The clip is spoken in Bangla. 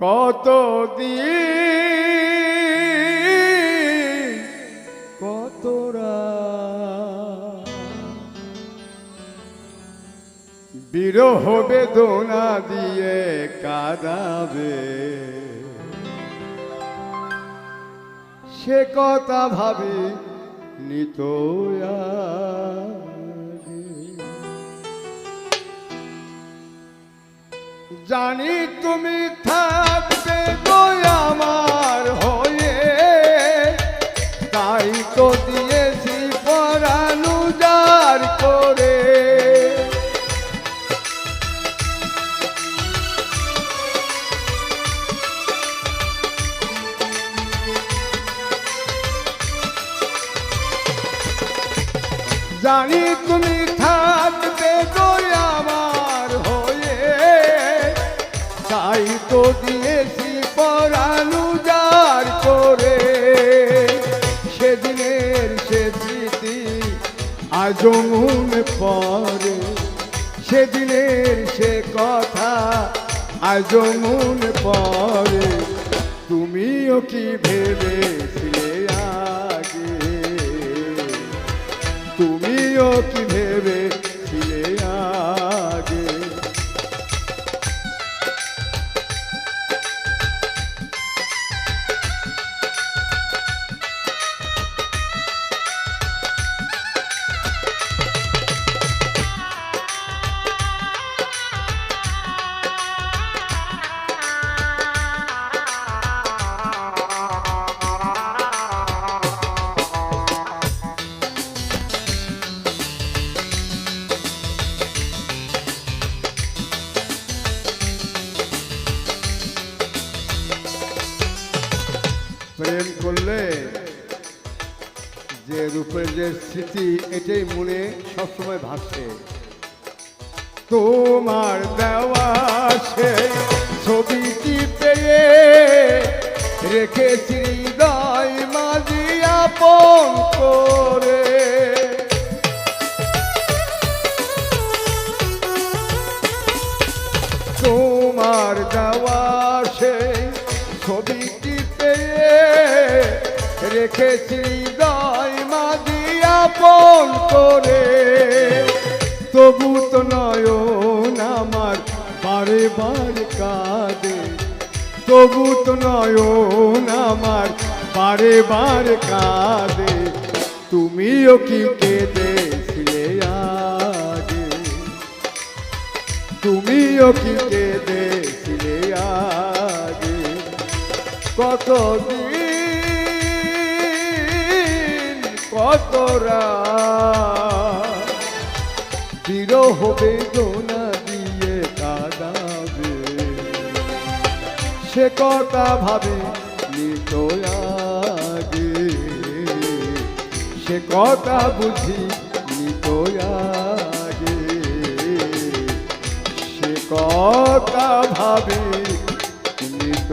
কত দিন কতরা বিরহ বেদনা দিয়ে কাঁদাবে, সে কথা ভাবি নিত জানি তুমি থাকবে গো আমার হয়ে, তাই তো দিয়েছি পরাণ উজাড় করে। জানি তুমি থাকবে গো আমার হয়ে, তাই তো দিয়েছি পরাণ উজাড় করে। সেদিনের সে স্মৃতি আজও মনে পড়ে, সেদিনের সে কথা আজও মনে পড়ে। তুমিও কি ভেবেছিলে আগে, তুমিও কি ভেবেছিলে আগে। প্রেম করলে যে রূপের যে স্মৃতি এটাই মনে সবসময় ভাসে। তোমার দেওয়া সেই ছবিটি পেয়ে রেখেছি হৃদয় মাঝি আপন করে। তোমার দেওয়া সেই ছবিটি রেখেছি হৃদয় মাঝি আপন করে। তবু তো নয়ন আমার বারে বারে কাঁদে, তবু তো নয়ন আমার বারে বারে কাঁদে। তুমিও কি কেঁদেছিলে আগে, তুমিও কি কেঁদেছিলে আগে। কতদিন কতরা বিরহ বেদনা দিয়ে কাঁদাবে, সে কথা ভাবে নিত আগে, সে কথা বুঝি নিত আগে, সে কথা ভাবে নিত